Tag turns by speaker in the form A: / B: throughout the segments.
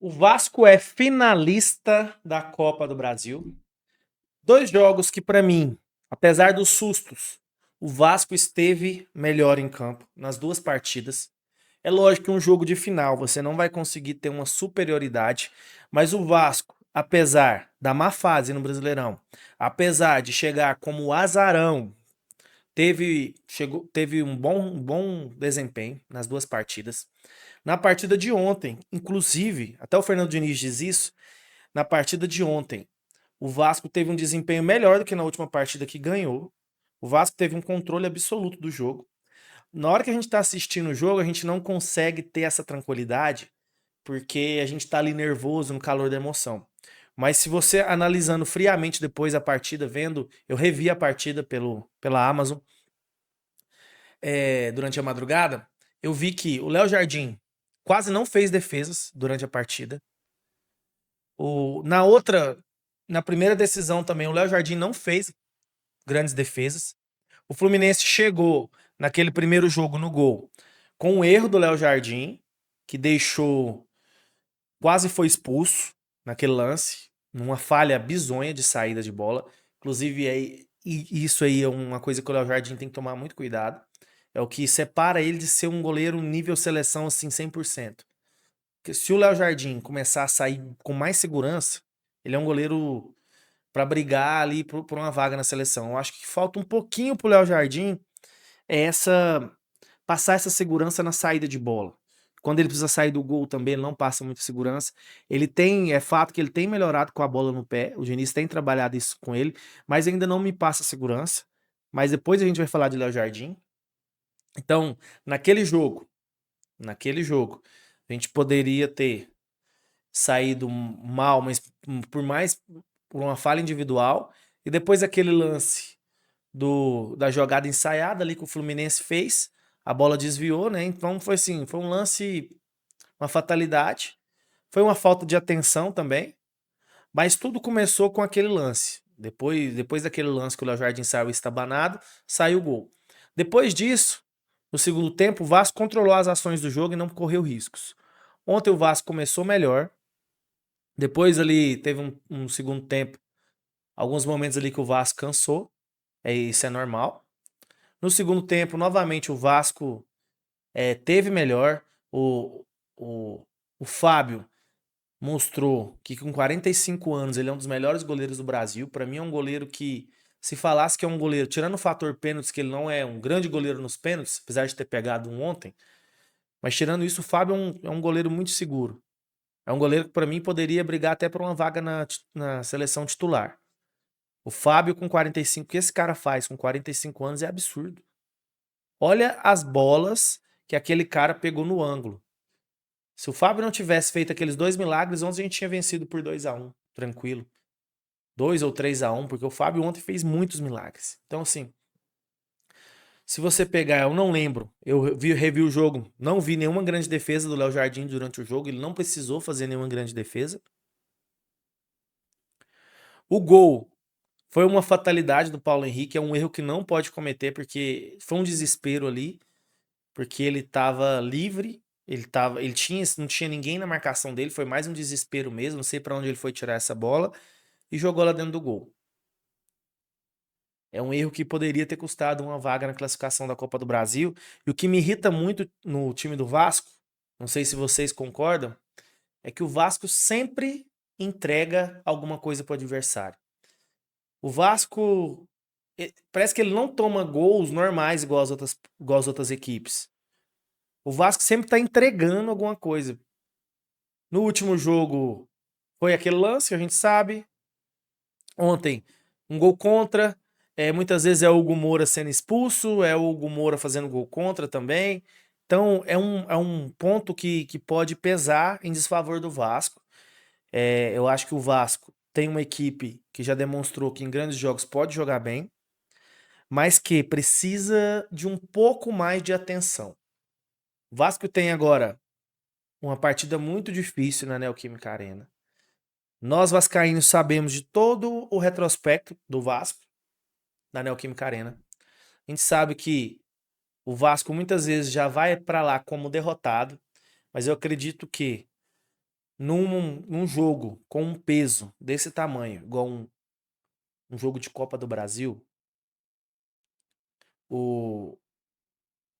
A: O Vasco é finalista da Copa do Brasil. Dois jogos que, para mim, apesar dos sustos, o Vasco esteve melhor em campo nas duas partidas. É lógico que um jogo de final você não vai conseguir ter uma superioridade, mas o Vasco, apesar da má fase no Brasileirão, apesar de chegar como azarão, teve um bom desempenho nas duas partidas. Na partida de ontem, inclusive, até o Fernando Diniz diz isso, na partida de ontem, o Vasco teve um desempenho melhor do que na última partida que ganhou. O Vasco teve um controle absoluto do jogo. Na hora que a gente está assistindo o jogo, a gente não consegue ter essa tranquilidade, porque a gente está ali nervoso, no calor da emoção. Mas se você analisando friamente depois a partida, vendo, eu revi a partida pela Amazon durante a madrugada, eu vi que o Léo Jardim quase não fez defesas durante a partida. Na primeira decisão também, o Léo Jardim não fez grandes defesas. O Fluminense chegou naquele primeiro jogo no gol com um erro do Léo Jardim, que deixou, quase foi expulso naquele lance, numa falha bizonha de saída de bola. Inclusive, isso aí é uma coisa que o Léo Jardim tem que tomar muito cuidado. É o que separa ele de ser um goleiro nível seleção assim 100%. Porque se o Léo Jardim começar a sair com mais segurança, ele é um goleiro para brigar ali por uma vaga na seleção. Eu acho que falta um pouquinho pro Léo Jardim é passar essa segurança na saída de bola. Quando ele precisa sair do gol também, ele não passa muita segurança. É fato que ele tem melhorado com a bola no pé, o Diniz tem trabalhado isso com ele, mas ainda não me passa segurança. Mas depois a gente vai falar de Léo Jardim. Então, naquele jogo, a gente poderia ter saído mal, mas por uma falha individual, e depois aquele lance da jogada ensaiada ali que o Fluminense fez, a bola desviou, né? Então foi assim, foi um lance, uma fatalidade, foi uma falta de atenção também, mas tudo começou com aquele lance. Depois daquele lance que o Léo Jardim saiu estabanado, saiu o gol. Depois disso, no segundo tempo, o Vasco controlou as ações do jogo e não correu riscos. Ontem o Vasco começou melhor, depois ali teve um segundo tempo, alguns momentos ali que o Vasco cansou, isso é normal. No segundo tempo, novamente o Vasco teve melhor. O, o, o Fábio mostrou que com 45 anos ele é um dos melhores goleiros do Brasil. Para mim é um goleiro que, se falasse que é um goleiro, tirando o fator pênaltis, que ele não é um grande goleiro nos pênaltis, apesar de ter pegado um ontem, mas tirando isso, o Fábio é um goleiro muito seguro. É um goleiro que para mim poderia brigar até por uma vaga na seleção titular. O Fábio com 45, o que esse cara faz com 45 anos é absurdo. Olha as bolas que aquele cara pegou no ângulo. Se o Fábio não tivesse feito aqueles dois milagres, ontem a gente tinha vencido por 2-1, tranquilo. 2 ou 3-1, porque o Fábio ontem fez muitos milagres. Então, assim, se você pegar, eu não lembro, revi o jogo, não vi nenhuma grande defesa do Léo Jardim durante o jogo, ele não precisou fazer nenhuma grande defesa. O gol foi uma fatalidade do Paulo Henrique, é um erro que não pode cometer, porque foi um desespero ali, porque ele estava livre, não tinha ninguém na marcação dele, foi mais um desespero mesmo, não sei para onde ele foi tirar essa bola e jogou lá dentro do gol. É um erro que poderia ter custado uma vaga na classificação da Copa do Brasil. E o que me irrita muito no time do Vasco, não sei se vocês concordam, é que o Vasco sempre entrega alguma coisa para o adversário. O Vasco parece que ele não toma gols normais igual as outras equipes. O Vasco sempre está entregando alguma coisa. No último jogo foi aquele lance que a gente sabe. Ontem, um gol contra. Muitas vezes é o Hugo Moura sendo expulso, é o Hugo Moura fazendo gol contra também. Então, é um ponto que pode pesar em desfavor do Vasco. Eu acho que o Vasco tem uma equipe que já demonstrou que em grandes jogos pode jogar bem, mas que precisa de um pouco mais de atenção. O Vasco tem agora uma partida muito difícil na Neoquímica Arena. Nós vascaínos sabemos de todo o retrospecto do Vasco na Neoquímica Arena. A gente sabe que o Vasco muitas vezes já vai para lá como derrotado, mas eu acredito que num jogo com um peso desse tamanho, igual um jogo de Copa do Brasil, o,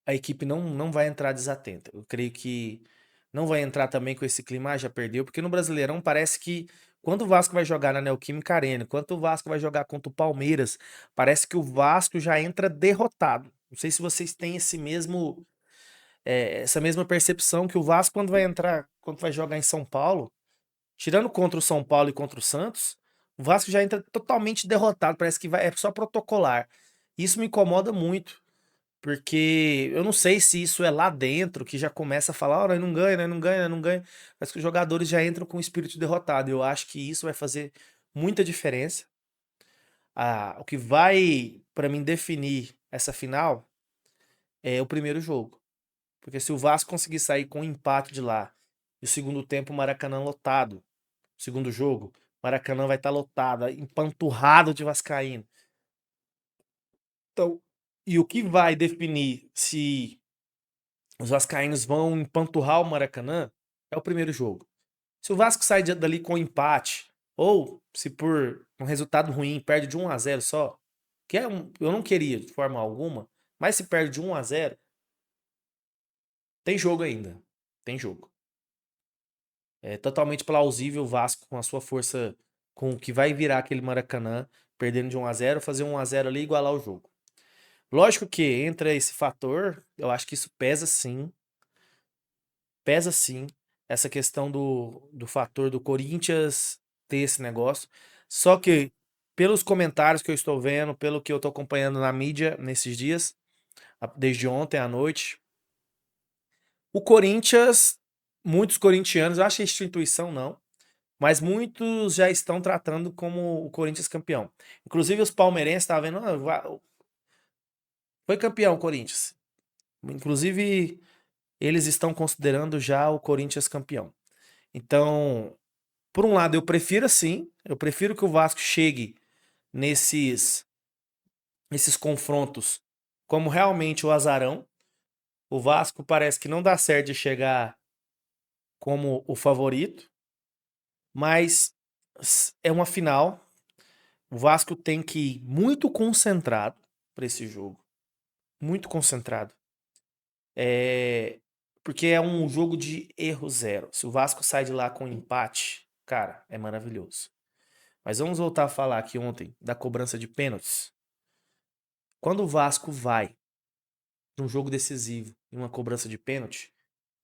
A: a equipe não vai entrar desatenta. Eu creio que não vai entrar também com esse clima, já perdeu, porque no Brasileirão parece que quando o Vasco vai jogar na Neoquímica Arena, quando o Vasco vai jogar contra o Palmeiras, parece que o Vasco já entra derrotado. Não sei se vocês têm essa mesma percepção que o Vasco quando vai entrar, quando vai jogar em São Paulo, tirando contra o São Paulo e contra o Santos, o Vasco já entra totalmente derrotado, parece que é só protocolar. Isso me incomoda muito. Porque eu não sei se isso é lá dentro que já começa a falar, ó, nós não ganha, nós não ganha, nós não ganha. Mas que os jogadores já entram com o espírito derrotado. Eu acho que isso vai fazer muita diferença. O que vai, pra mim, definir essa final é o primeiro jogo. Porque se o Vasco conseguir sair com um empate de lá e o segundo tempo o Maracanã lotado, segundo jogo, o Maracanã vai estar lotado, empanturrado de vascaíno. Então, e o que vai definir se os vascaínos vão empanturrar o Maracanã, é o primeiro jogo. Se o Vasco sai dali com empate, ou se por um resultado ruim perde de 1-0 só, eu não queria de forma alguma, mas se perde de 1-0, tem jogo ainda. Tem jogo. É totalmente plausível o Vasco com a sua força, com o que vai virar aquele Maracanã, perdendo de 1-0, fazer 1-0 ali e igualar o jogo. Lógico que entra esse fator, eu acho que isso pesa sim essa questão do fator do Corinthians ter esse negócio. Só que, pelos comentários que eu estou vendo, pelo que eu estou acompanhando na mídia nesses dias, desde ontem à noite, o Corinthians, muitos corintianos, eu acho que a instituição não, mas muitos já estão tratando como o Corinthians campeão. Inclusive os palmeirenses estavam vendo, foi campeão o Corinthians. Inclusive, eles estão considerando já o Corinthians campeão. Então, por um lado, eu prefiro assim, eu prefiro que o Vasco chegue nesses confrontos como realmente o azarão. O Vasco parece que não dá certo de chegar como o favorito, mas é uma final. O Vasco tem que ir muito concentrado para esse jogo, muito concentrado. Porque é um jogo de erro zero. Se o Vasco sai de lá com empate, cara, é maravilhoso. Mas vamos voltar a falar aqui ontem da cobrança de pênaltis. Quando o Vasco vai num jogo decisivo, em uma cobrança de pênalti,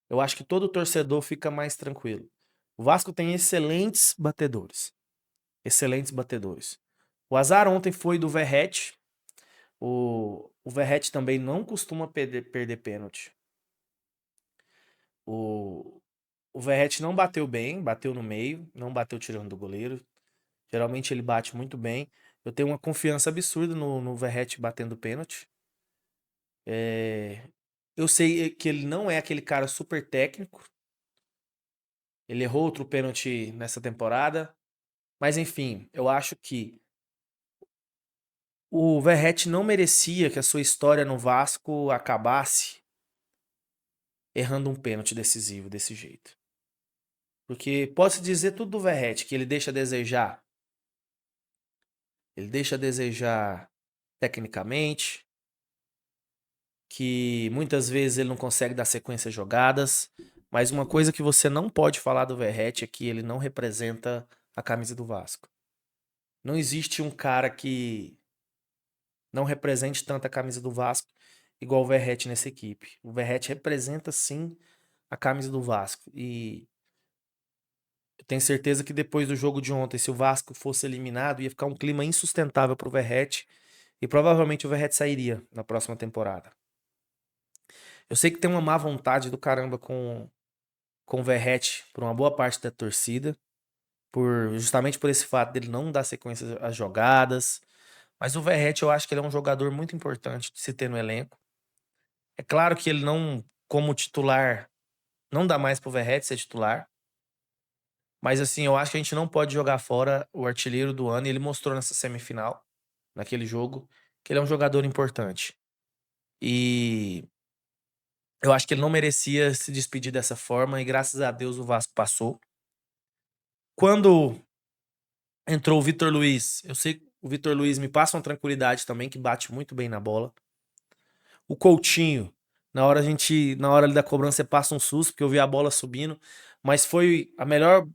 A: eu acho que todo torcedor fica mais tranquilo. O Vasco tem excelentes batedores. Excelentes batedores. O azar ontem foi do Verratti. O Verratti também não costuma perder pênalti. O, o Verratti não bateu bem, bateu no meio, não bateu tirando do goleiro. Geralmente ele bate muito bem. Eu tenho uma confiança absurda no Verratti batendo pênalti. Eu sei que ele não é aquele cara super técnico. Ele errou outro pênalti nessa temporada. Mas enfim, eu acho que o Verratti não merecia que a sua história no Vasco acabasse errando um pênalti decisivo desse jeito. Porque posso dizer tudo do Verratti, que ele deixa a desejar. Ele deixa a desejar tecnicamente, que muitas vezes ele não consegue dar sequência às jogadas. Mas uma coisa que você não pode falar do Verratti é que ele não representa a camisa do Vasco. Não existe um cara que não represente tanto a camisa do Vasco igual o Verratti nessa equipe. O Verratti representa sim a camisa do Vasco. E eu tenho certeza que depois do jogo de ontem, se o Vasco fosse eliminado, ia ficar um clima insustentável pro Verratti e provavelmente o Verratti sairia na próxima temporada. Eu sei que tem uma má vontade do caramba com o Verratti por uma boa parte da torcida, justamente por esse fato dele não dar sequência às jogadas. Mas o Verratti eu acho que ele é um jogador muito importante de se ter no elenco. É claro que ele não, como titular, não dá mais pro Verratti ser titular. Mas assim, eu acho que a gente não pode jogar fora o artilheiro do ano. E ele mostrou nessa semifinal, naquele jogo, que ele é um jogador importante. E eu acho que ele não merecia se despedir dessa forma. E graças a Deus o Vasco passou. Quando entrou o Vitor Luiz, eu sei que o Vitor Luiz me passa uma tranquilidade também, que bate muito bem na bola. O Coutinho, na hora ali da cobrança, você passa um susto, porque eu vi a bola subindo, mas foi a melhor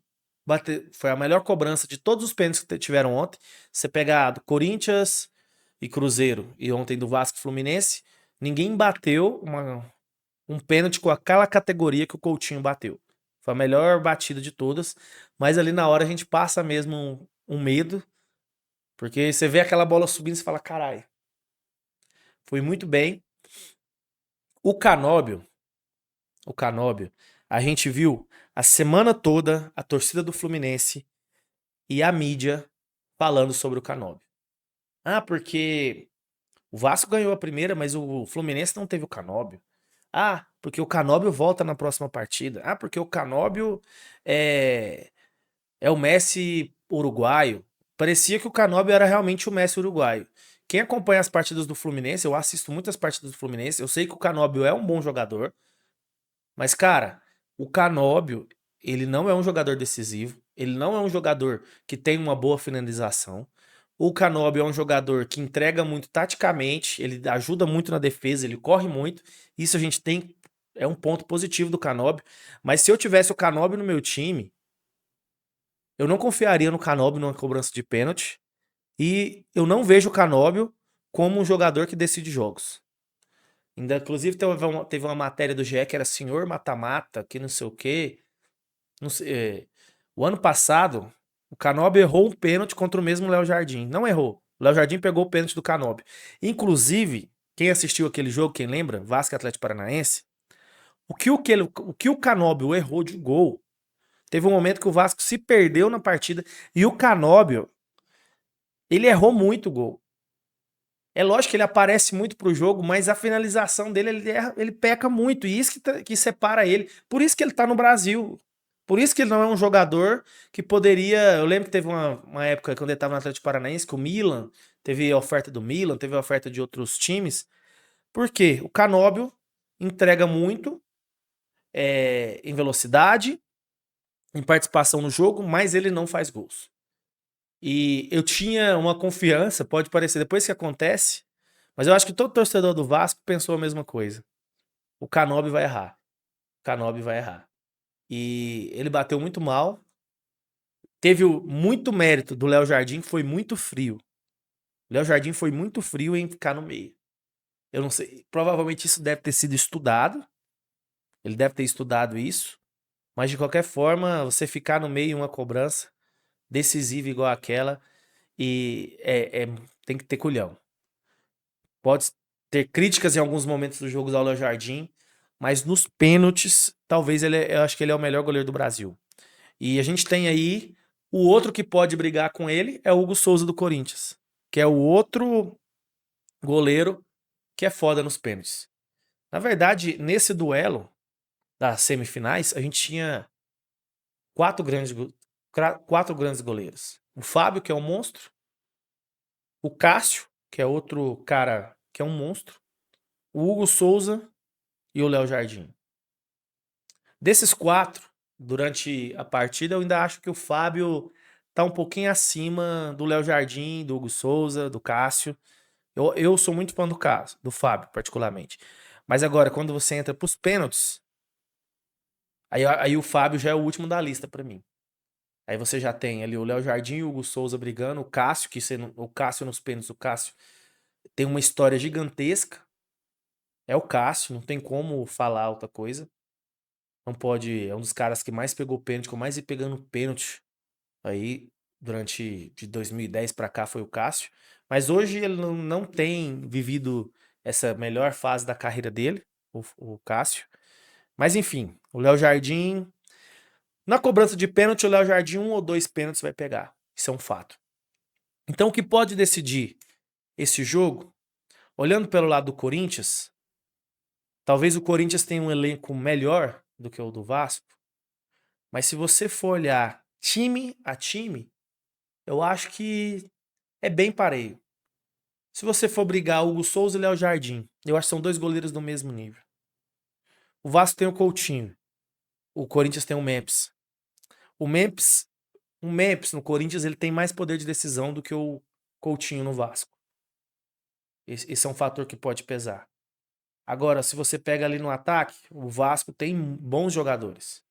A: cobrança de todos os pênaltis que tiveram ontem. Você pegar do Corinthians e Cruzeiro e ontem do Vasco e Fluminense, ninguém bateu um pênalti com aquela categoria que o Coutinho bateu. Foi a melhor batida de todas, mas ali na hora a gente passa mesmo um medo, porque você vê aquela bola subindo e você fala, caralho, foi muito bem. O Canóbio, o Canóbio, a gente viu a semana toda a torcida do Fluminense e a mídia falando sobre o Canóbio. Ah, porque o Vasco ganhou a primeira, mas o Fluminense não teve o Canóbio. Ah, porque o Canóbio volta na próxima partida. Ah, porque o Canóbio é, é o Messi uruguaio. Parecia que o Canóbio era realmente o Messi uruguaio. Quem acompanha as partidas do Fluminense, eu assisto muitas partidas do Fluminense, eu sei que o Canóbio é um bom jogador, mas, cara, o Canóbio, ele não é um jogador decisivo, ele não é um jogador que tem uma boa finalização. O Canóbio é um jogador que entrega muito taticamente, ele ajuda muito na defesa, ele corre muito. Isso a gente tem, é um ponto positivo do Canóbio. Mas se eu tivesse o Canóbio no meu time, eu não confiaria no Canóbio numa cobrança de pênalti. E eu não vejo o Canóbio como um jogador que decide jogos. Ainda, inclusive, teve uma matéria do GE que era senhor mata-mata, que não sei o quê. Não sei, o ano passado, o Canóbio errou um pênalti contra o mesmo Léo Jardim. Não errou. O Léo Jardim pegou o pênalti do Canóbio. Inclusive, quem assistiu aquele jogo, quem lembra? Vasco e Atlético Paranaense. O que o Canóbio errou de gol, teve um momento que o Vasco se perdeu na partida e o Canóbio, ele errou muito o gol. É lógico que ele aparece muito pro jogo, mas a finalização dele, ele peca muito. E isso que separa ele. Por isso que ele tá no Brasil. Por isso que ele não é um jogador que poderia. Eu lembro que teve uma época, quando ele tava no Atlético Paranaense, que o Milan teve a oferta do Milan, teve a oferta de outros times. Por quê? O Canóbio entrega muito em velocidade, em participação no jogo, mas ele não faz gols. E eu tinha uma confiança, pode parecer depois que acontece, mas eu acho que todo torcedor do Vasco pensou a mesma coisa. O Canóbio vai errar. O Canóbio vai errar. E ele bateu muito mal. Teve muito mérito do Léo Jardim, que foi muito frio. O Léo Jardim foi muito frio em ficar no meio. Eu não sei. Provavelmente isso deve ter sido estudado. Ele deve ter estudado isso. Mas de qualquer forma, você ficar no meio em uma cobrança decisiva igual aquela, e tem que ter culhão. Pode ter críticas em alguns momentos do jogo do Léo Jardim, mas nos pênaltis, talvez eu acho que ele é o melhor goleiro do Brasil. E a gente tem aí o outro que pode brigar com ele é o Hugo Souza do Corinthians, que é o outro goleiro que é foda nos pênaltis. Na verdade, nesse duelo das semifinais, a gente tinha quatro grandes goleiros. O Fábio, que é um monstro, o Cássio, que é outro cara que é um monstro, o Hugo Souza e o Léo Jardim. Desses quatro, durante a partida, eu ainda acho que o Fábio tá um pouquinho acima do Léo Jardim, do Hugo Souza, do Cássio. Eu sou muito fã do Fábio, particularmente. Mas agora, quando você entra pros pênaltis, aí o Fábio já é o último da lista pra mim. Aí você já tem ali o Léo Jardim e o Hugo Souza brigando, o Cássio, o Cássio nos pênaltis, o Cássio tem uma história gigantesca. É o Cássio, não tem como falar outra coisa. Não pode. É um dos caras que mais pegou pênalti, que mais ia pegando pênalti aí durante de 2010 pra cá foi o Cássio. Mas hoje ele não tem vivido essa melhor fase da carreira dele, o Cássio. Mas enfim, o Léo Jardim. Na cobrança de pênalti, o Léo Jardim, um ou dois pênaltis vai pegar. Isso é um fato. Então, o que pode decidir esse jogo, olhando pelo lado do Corinthians, talvez o Corinthians tenha um elenco melhor do que o do Vasco, mas se você for olhar time a time, eu acho que é bem pareio. Se você for brigar Hugo Souza e Léo Jardim, eu acho que são dois goleiros do mesmo nível. O Vasco tem o Coutinho, o Corinthians tem o Memphis. O Memphis O Memphis no Corinthians ele tem mais poder de decisão do que o Coutinho no Vasco. Esse é um fator que pode pesar. Agora, se você pega ali no ataque, o Vasco tem bons jogadores.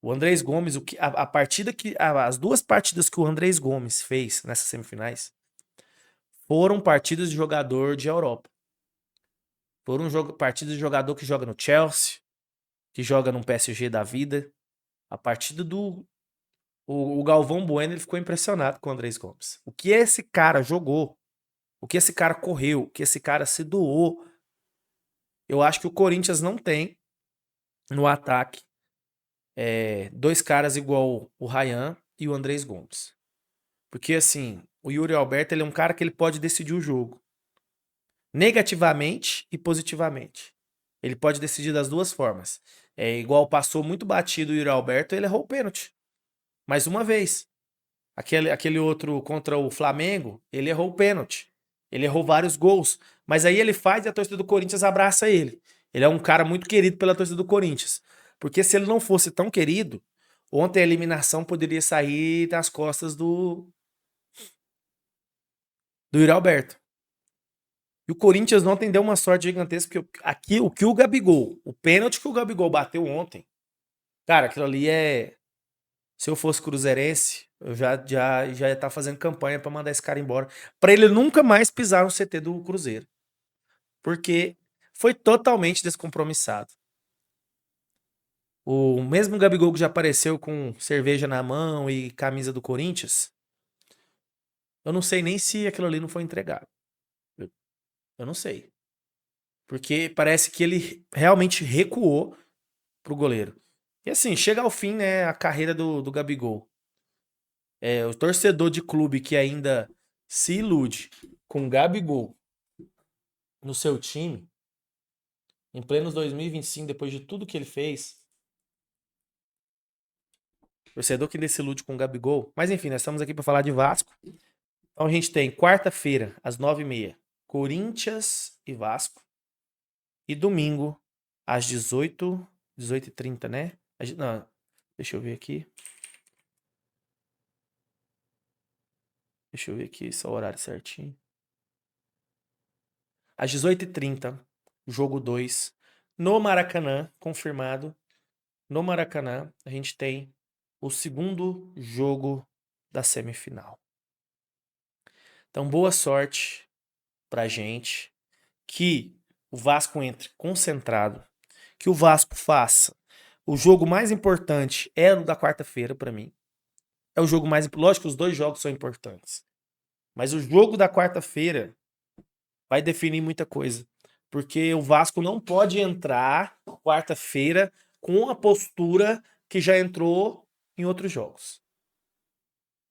A: O Andrés Gomes, a partida as duas partidas que o Andrés Gomes fez nessas semifinais foram partidas de jogador de Europa. Foram partidas de jogador que joga no Chelsea, que joga no PSG da vida. A partida do o Galvão Bueno ele ficou impressionado com o Andrés Gomes. O que esse cara jogou, o que esse cara correu, o que esse cara se doou. Eu acho que o Corinthians não tem no ataque dois caras igual o Ryan e o Andrés Gomes. Porque assim, o Yuri Alberto ele é um cara que ele pode decidir o jogo. Negativamente e positivamente. Ele pode decidir das duas formas. É igual passou muito batido o Yuri Alberto, ele errou o pênalti. Mais uma vez. Aquele outro contra o Flamengo, ele errou o pênalti. Ele errou vários gols. Mas aí ele faz e a torcida do Corinthians abraça ele. Ele é um cara muito querido pela torcida do Corinthians. Porque se ele não fosse tão querido, ontem a eliminação poderia sair das costas do Yuri Alberto. E o Corinthians ontem deu uma sorte gigantesca, porque aqui, o que o Gabigol, o pênalti que o Gabigol bateu ontem, cara, aquilo ali é... Se eu fosse cruzeirense, eu já ia estar fazendo campanha pra mandar esse cara embora, pra ele nunca mais pisar no CT do Cruzeiro. Porque foi totalmente descompromissado. O mesmo Gabigol que já apareceu com cerveja na mão e camisa do Corinthians, eu não sei nem se aquilo ali não foi entregado. Eu não sei. Porque parece que ele realmente recuou pro goleiro. E assim, chega ao fim, né, a carreira do Gabigol. O torcedor de clube que ainda se ilude com Gabigol no seu time, em plenos 2025, depois de tudo que ele fez, torcedor que ainda se ilude com Gabigol. Mas enfim, nós estamos aqui para falar de Vasco. Então a gente tem quarta-feira, às 9h30, Corinthians e Vasco. E domingo, às 18h30, né? Não, deixa eu ver aqui. Deixa eu ver aqui só o horário certinho. Às 18h30, jogo 2, no Maracanã, confirmado. No Maracanã, a gente tem o segundo jogo da semifinal. Então, boa sorte pra gente. Que o Vasco entre concentrado. Que o Vasco faça. O jogo mais importante é o da quarta-feira pra mim. É o jogo mais... Lógico que os dois jogos são importantes. Mas o jogo da quarta-feira vai definir muita coisa. Porque o Vasco não pode entrar quarta-feira com a postura que já entrou em outros jogos.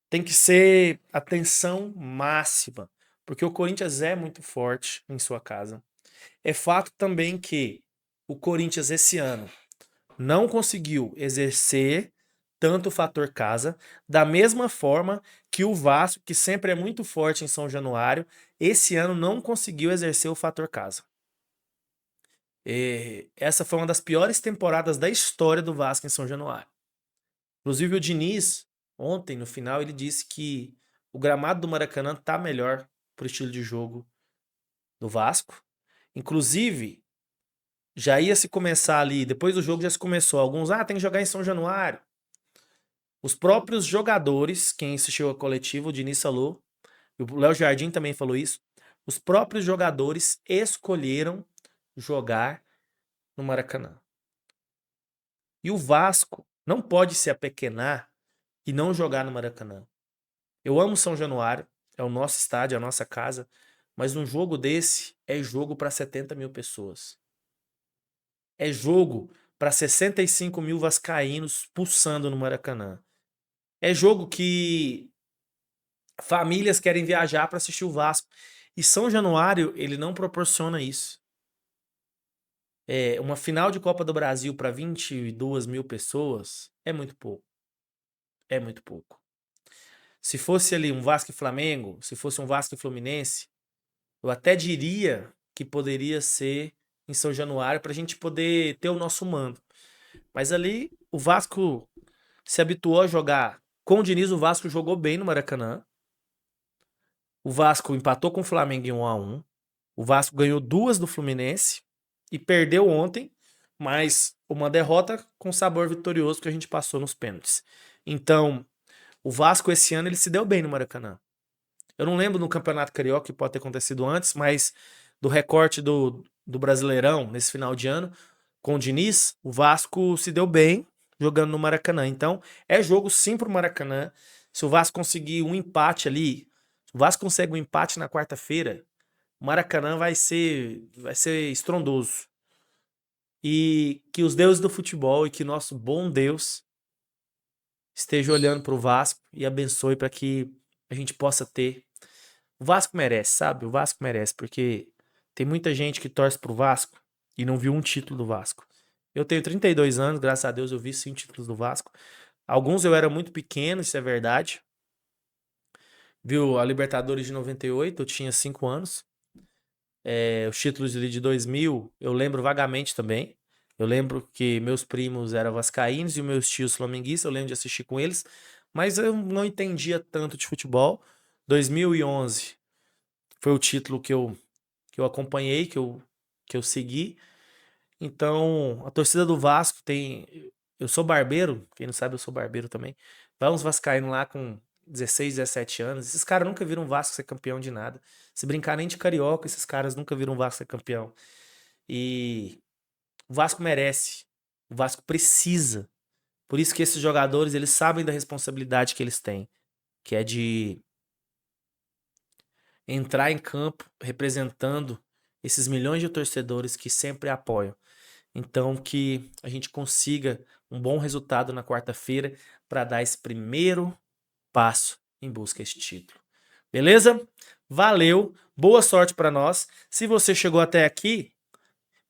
A: Tem que ser atenção máxima, porque o Corinthians é muito forte em sua casa. É fato também que o Corinthians esse ano não conseguiu exercer tanto o fator casa, da mesma forma que o Vasco, que sempre é muito forte em São Januário, esse ano não conseguiu exercer o fator casa. Essa foi uma das piores temporadas da história do Vasco em São Januário. Inclusive o Diniz, ontem no final, ele disse que o gramado do Maracanã tá melhor pro estilo de jogo do Vasco. Inclusive, já ia se começar ali, depois do jogo já se começou. Alguns, tem que jogar em São Januário. Os próprios jogadores, quem assistiu a coletiva, o Diniz falou, e o Léo Jardim também falou isso, os próprios jogadores escolheram jogar no Maracanã. E o Vasco não pode se apequenar e não jogar no Maracanã. Eu amo São Januário, é o nosso estádio, é a nossa casa, mas um jogo desse é jogo para 70 mil pessoas. É jogo para 65 mil vascaínos pulsando no Maracanã. É jogo que famílias querem viajar para assistir o Vasco. E São Januário, ele não proporciona isso. Uma final de Copa do Brasil para 22 mil pessoas é muito pouco. É muito pouco. Se fosse ali um Vasco e Flamengo, se fosse um Vasco e Fluminense, eu até diria que poderia ser em São Januário para a gente poder ter o nosso mando. Mas ali o Vasco se habituou a jogar Com o Diniz, o Vasco jogou bem no Maracanã. O Vasco empatou com o Flamengo em 1-1. O Vasco ganhou 2 do Fluminense e perdeu ontem, mas uma derrota com sabor vitorioso que a gente passou nos pênaltis. Então, o Vasco esse ano ele se deu bem no Maracanã. Eu não lembro no Campeonato Carioca, que pode ter acontecido antes, mas do recorte do Brasileirão nesse final de ano, com o Diniz, o Vasco se deu bem jogando no Maracanã. Então, é jogo sim pro Maracanã. Se o Vasco conseguir um empate ali, se o Vasco consegue um empate na quarta-feira, o Maracanã vai ser estrondoso. E que os deuses do futebol e que nosso bom Deus esteja olhando pro Vasco e abençoe para que a gente possa ter. O Vasco merece, sabe? O Vasco merece, porque tem muita gente que torce pro Vasco e não viu um título do Vasco. Eu tenho 32 anos, graças a Deus eu vi 5 títulos do Vasco. Alguns eu era muito pequeno, isso é verdade. Viu a Libertadores de 98, eu tinha 5 anos. Os títulos ali de 2000, eu lembro vagamente também. Eu lembro que meus primos eram vascaínos e meus tios flamenguistas, eu lembro de assistir com eles, mas eu não entendia tanto de futebol. 2011 foi o título que eu acompanhei, que eu segui. Então, a torcida do Vasco tem. Eu sou barbeiro, quem não sabe, eu sou barbeiro também. Vai uns vascaínos lá com 16, 17 anos. Esses caras nunca viram o Vasco ser campeão de nada. Se brincar nem de carioca, esses caras nunca viram o Vasco ser campeão. E o Vasco merece. O Vasco precisa. Por isso que esses jogadores, eles sabem da responsabilidade que eles têm, que é de entrar em campo representando esses milhões de torcedores que sempre apoiam. Então, que a gente consiga um bom resultado na quarta-feira para dar esse primeiro passo em busca desse título. Beleza? Valeu, boa sorte para nós. Se você chegou até aqui,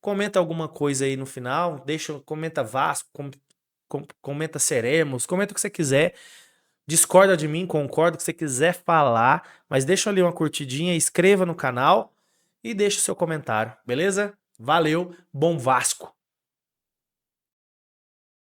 A: comenta alguma coisa aí no final, comenta Vasco, comenta Seremos, comenta o que você quiser. Discorda de mim, concorda, o que você quiser falar, mas deixa ali uma curtidinha, inscreva no canal e deixa o seu comentário, beleza? Valeu, bom Vasco!